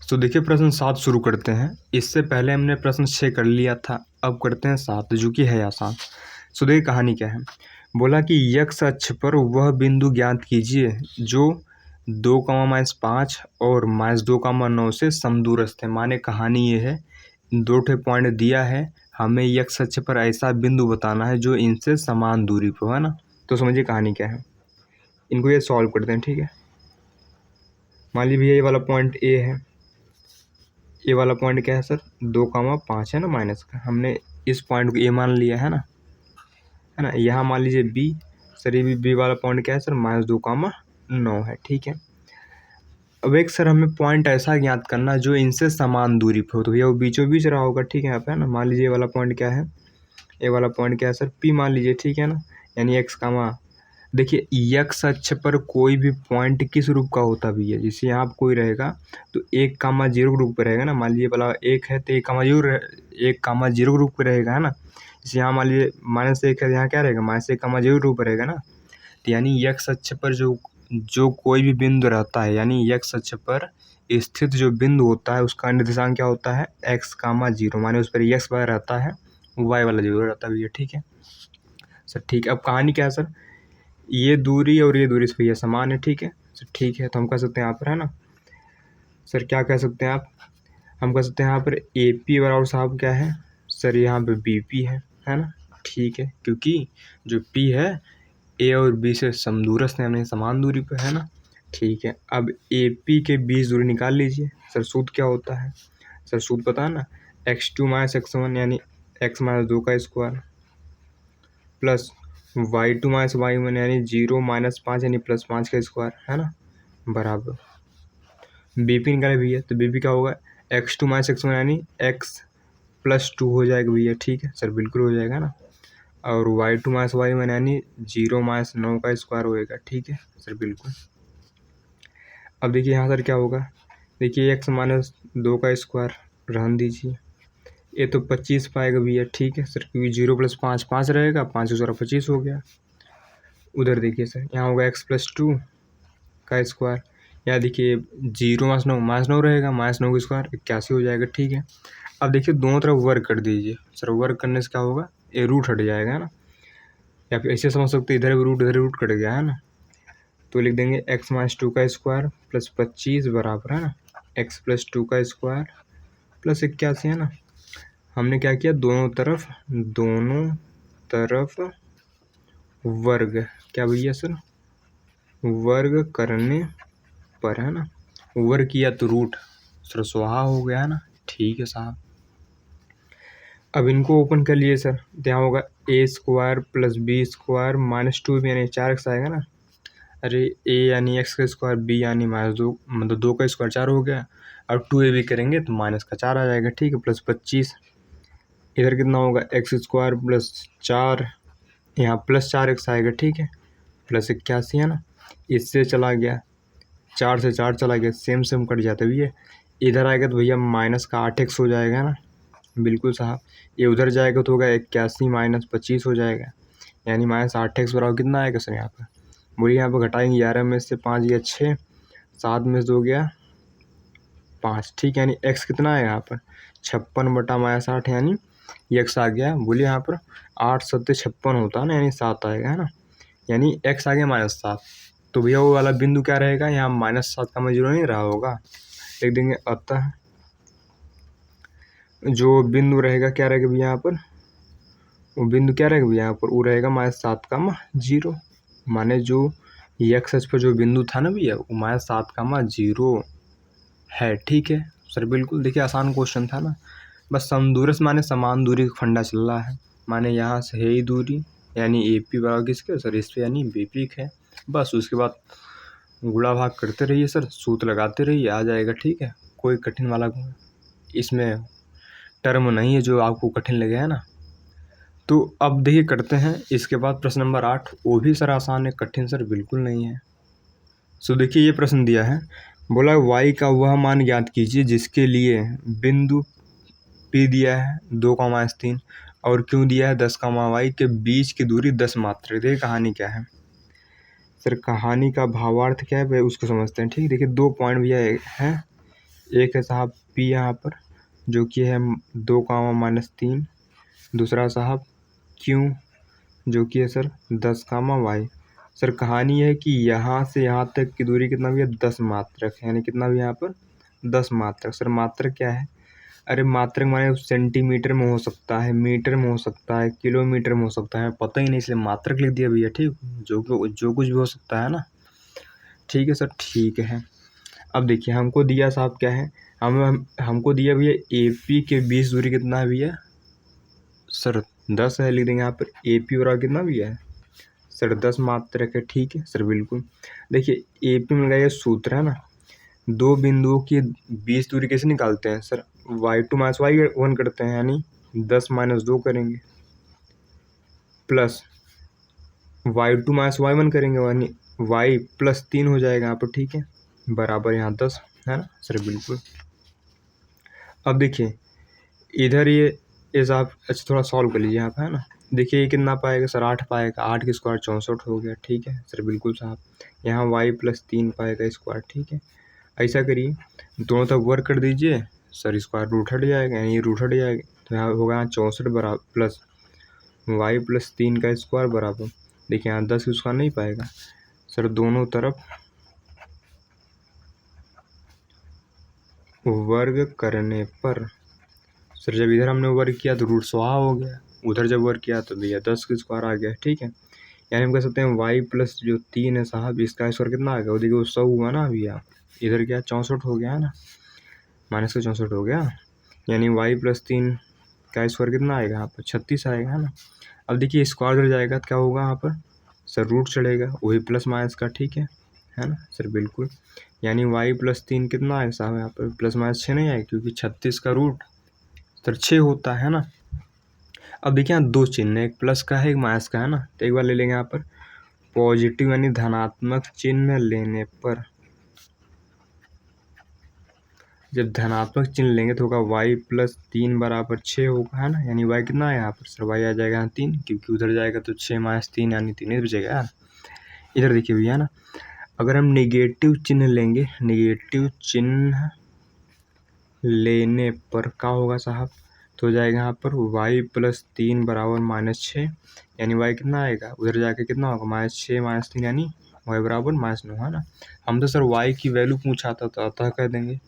तो देखिए प्रश्न 7 शुरू करते हैं। इससे पहले हमने प्रश्न 6 कर लिया था, अब करते हैं 7 जो कि है आसान। सो देखिए कहानी क्या है। बोला कि यक्ष अक्ष पर वह बिंदु ज्ञात कीजिए जो 2, -5 और -2, 9 से समदूरस्थ है। माने कहानी ये है, 2 ठे पॉइंट दिया है, हमें यक्ष अक्ष पर ऐसा बिंदु बताना है जो इनसे समान दूरी पर है ना। तो समझिए कहानी क्या है, इनको ये सॉल्व करते हैं। ठीक है, मान लीजिए भैया ये वाला पॉइंट ए है, ये वाला पॉइंट क्या है सर, 2, 5 है ना माइनस का, हमने इस पॉइंट को ए मान लिया है ना, है ना। यहाँ मान लीजिए बी, सर ये भी बी वाला पॉइंट क्या है सर, -2, 9 है। ठीक है, अब एक सर हमें पॉइंट ऐसा ज्ञात करना जो इनसे समान दूरी पर हो, तो भैया वो बीचों बीच रहा होगा। ठीक है, यहाँ पे है ना, मान लीजिए ये वाला पॉइंट क्या है, ये वाला पॉइंट क्या है सर, पी मान लीजिए। ठीक है ना, यानी एक्स कामा, देखिए यक्ष अक्ष पर कोई भी पॉइंट किस रूप का होता भी है, जैसे यहाँ पर कोई रहेगा तो 1, 0 रूप पे रहेगा ना। मान लीजिए वाला 1 है तो 1, 0 रूप पे रहेगा, है ना। जैसे यहाँ मान लीजिए -1 है, यहाँ क्या रहेगा, -1, 0 रूप पे रहेगा ना। तो यानी यक्ष अक्ष पर जो कोई भी बिंदु रहता है, यानी यक्ष अक्ष पर स्थित जो बिंदु होता है उसका निर्देशांक क्या होता है, x, 0, माने उस पर x वाला रहता है, y वाला 0 रहता है भैया। ठीक है सर, ठीक है। अब कहानी क्या है सर, ये दूरी और ये दूरी से भैया समान है। ठीक है सर, ठीक है, तो हम कह सकते हैं यहाँ पर, है ना सर, क्या कह सकते हैं आप, हम कह सकते हैं यहाँ पर ए पी बराबर साहब क्या है सर, यहाँ पे बी पी है ना। ठीक है, क्योंकि जो पी है ए और बी से समदूरस्थ है, यानी समान दूरी पर है ना। ठीक है, अब ए पी के बीच दूरी निकाल लीजिए। सर सूत्र क्या होता है सर, सूत्र पता है ना, x2 - x1 यानी x-2 का स्क्वायर प्लस y2 - y1 यानी 0-5 यानी +5 का स्क्वायर, है ना, बराबर बीपी निकाले भैया, तो बीपी क्या होगा, x2 - x1 यानी x+2 हो जाएगा भैया। ठीक है सर, बिल्कुल हो जाएगा ना, और y2 - y1 यानी 0-9 का स्क्वायर होएगा। ठीक है सर, बिल्कुल। अब देखिए यहाँ सर क्या होगा, देखिए x-2 का स्क्वायर रहने दीजिए, ये तो 25 पाएगा भैया। ठीक है सर, क्योंकि 0+5 5 रहेगा, 5 से 25 हो गया। उधर देखिए सर, यहाँ होगा x+2 का स्क्वायर, यहाँ देखिए 0-9 रहेगा, -9 का स्क्वायर 81 हो जाएगा। ठीक है, अब देखिए दोनों तरफ वर्ग कर दीजिए। सर वर्ग करने से क्या होगा, ये रूट हट जाएगा, है ना, या फिर ऐसे समझ सकते इधर भी रूट इधर रूट कट गया, है ना। तो लिख देंगे x-2 का स्क्वायर प्लस 25 बराबर, है ना, x+2 का स्क्वायर प्लस 81, है ना। हमने क्या किया, दोनों तरफ वर्ग, क्या भैया सर, वर्ग करने पर, है ना, वर्ग किया तो रूट सर स्वाहा हो गया, है ना। ठीक है साहब, अब इनको ओपन कर लिए सर, तो यहाँ होगा a² + b² -2 यानी 4x आएगा ना। अरे a यानी x का स्क्वायर, b यानी -2 मतलब 2 का स्क्वायर 4 हो गया, अब 2a भी करेंगे तो -4 आ जाएगा। ठीक है, प्लस 25, इधर कितना होगा x² + 4, यहाँ +4x आएगा। ठीक है, प्लस 81, है ना, इससे चला गया 4 से 4 चला गया, सेम सेम कट जाता है भैया। इधर आएगा तो भैया -8x हो जाएगा ना, बिल्कुल साहब। ये उधर जाएगा तो होगा 81 - 25 हो जाएगा, यानी -8x बराबर कितना आएगा सर, यहाँ पर बोलिए, यहाँ पर घटाएंगे 11 में से 5 गया 6, 7 में से 2 गया 5। ठीक है, यानी x कितना है यहाँ पर 56/-8 यानी x आ गया। बोलिए यहाँ पर 8 × 7 = 56 होता है ना, यानी 7 आएगा, है ना, यानी x आ गया -7। तो भैया वो वाला बिंदु क्या रहेगा, यहाँ -7 का 0 नहीं रहा होगा, लिख देंगे। अतः जो बिंदु रहेगा क्या रहेगा भैया यहाँ पर, वो बिंदु क्या रहेगा भैया यहाँ पर, वो रहेगा -7 का 0, माने जो x अक्ष पर जो बिंदु था ना भैया वो -7 का 0 है। ठीक है सर, बिल्कुल। देखिए आसान क्वेश्चन था ना, बस समदूरस्थ माने समान दूरी का फंडा चल रहा है, माने यहाँ से है ही दूरी, यानी ए पी बराबर किसके सर, इस पे यानी बी पी है। बस उसके बाद गुणा भाग करते रहिए सर, सूत्र लगाते रहिए, आ जाएगा। ठीक है, कोई कठिन वाला इसमें टर्म नहीं है जो आपको कठिन लगे, है ना। तो अब देखिए करते हैं इसके बाद प्रश्न नंबर 8, वो भी सर आसान है, कठिन सर बिल्कुल नहीं है। सो देखिए ये प्रश्न दिया है, बोला y का वह मान ज्ञात कीजिए जिसके लिए बिंदु P दिया है 2, 3 और क्यों दिया है 10, y के बीच की दूरी 10 मात्र है। देखिए कहानी क्या है सर, कहानी का भावार्थ क्या है उसको समझते हैं। ठीक, देखिए 2 पॉइंट भैया हैं, एक है साहब P यहाँ पर, जो कि है 2, दूसरा साहब Q, जो कि है सर 10, सर कहानी है कि यहाँ से यहाँ तक की दूरी कितना भी है, 10 मात्रक है, यानी कितना भी यहाँ पर 10 मात्रक। सर मात्रक क्या है? अरे मात्रक माने सेंटीमीटर में हो सकता है, मीटर में हो सकता है, किलोमीटर में हो सकता है, पता ही नहीं इसलिए मात्रक लिख दिया भैया। ठीक, जो कुछ भी हो सकता है ना। ठीक है सर, ठीक है। अब देखिए हमको दिया साहब क्या है, हमको दिया भैया AP के 20 दूरी कितना है भैया सर 10 है, लिख देंगे यहाँ पर AP बराबर कितना भैया है सर 10 मात्रक है। ठीक है सर, बिल्कुल। देखिए AP में लगाइए सूत्र है ना, दो बिंदुओं की 20 दूरी कैसे निकालते हैं सर, y2 माइनस y1 करते हैं, यानी 10 माइनस 2 करेंगे, प्लस y2 माइनस y1 करेंगे, यानी y प्लस 3 हो जाएगा यहाँ पर। ठीक है, बराबर यहाँ 10 है ना सर, बिल्कुल। अब देखिए इधर ये साहब अच्छा थोड़ा सॉल्व कर लीजिए यहाँ पर, है ना। देखिए ये कितना पाएगा सर, 8 पाएगा, 8 के स्क्वायर 64 हो गया। ठीक है सर, बिल्कुल साहब। यहाँ y प्लस 3 पाएगा स्क्वायर। ठीक है, ऐसा करिए दोनों तरफ वर्क कर दीजिए सर, स्क्वायर रूट हट जाएगा, यानी ये रूट हट जाएगा, तो यहाँ होगा 64 बराबर प्लस y प्लस 3 का स्क्वायर बराबर, देखिए यहाँ 10 का स्क्वायर नहीं पाएगा सर, दोनों तरफ वर्ग करने पर सर, जब इधर हमने वर्क किया तो रूट स्वाहा हो गया, उधर जब वर्क किया तो भैया 10 का स्क्वायर आ गया। ठीक है, यानी हम कह सकते हैं y प्लस जो 3 है साहब, इसका स्क्वायर कितना आ गया, वो देखिए वो 100 हुआ ना भैया, इधर क्या 64 हो गया है ना, माइनस का 64 हो गया, यानी y प्लस 3 का स्क्वायर कितना आएगा यहाँ पर 36 आएगा, है ना। अब देखिए स्क्वायर उधर जाएगा तो क्या होगा यहाँ पर सर, रूट चढ़ेगा, वही प्लस माइनस का। ठीक है ना सर, बिल्कुल। यानी y प्लस 3 कितना आएगा साहब यहाँ पर, प्लस माइनस 6 नहीं आएगा, क्योंकि 36 का रूट सर 6 होता है ना। अब देखिए यहाँ दो चिन्ह है, एक प्लस का है एक माइनस का है ना, तो एक बार ले लेंगे यहाँ पर पॉजिटिव यानी धनात्मक चिन्ह लेने पर, जब धनात्मक चिन्ह लेंगे तो होगा y प्लस 3 बराबर 6 होगा, है ना। यानी y कितना है यहाँ पर सर, y आ जाएगा यहाँ 3, क्योंकि उधर जाएगा तो 6 माइनस 3 यानी 3 ही बचेगा यार। इधर देखिए भैया ना, अगर हम निगेटिव चिन्ह लेंगे, निगेटिव चिन्ह लेने पर क्या होगा साहब, तो हो जाएगा यहाँ पर y प्लस 3 बराबर -6, यानी y कितना आएगा, उधर जाके कितना होगा -6 माइनस 3, यानी y बराबर -9, है ना। हम तो सर y की वैल्यू पूछा था तो अतः कह देंगे,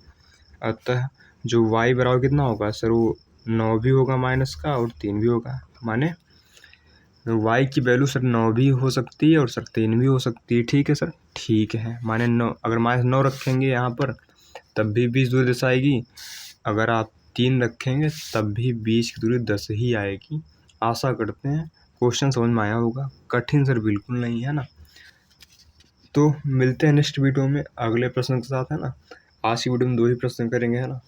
अतः जो y बराबर कितना होगा सर, वो 9 भी होगा माइनस का और 3 भी होगा, माने y की वैल्यू सर 9 भी हो सकती है और सर 3 भी हो सकती है। ठीक है सर, ठीक है, माने 9, अगर -9 रखेंगे यहाँ पर तब भी 20 दूरी 10 आएगी, अगर आप 3 रखेंगे तब भी 20 की दूरी 10 ही आएगी। आशा करते हैं क्वेश्चन समझ में आया होगा, कठिन सर बिल्कुल नहीं है ना। तो मिलते हैं नेक्स्ट वीडियो में अगले प्रश्न के साथ, है ना। आज की वीडियो में 2 ही प्रश्न करेंगे, है ना।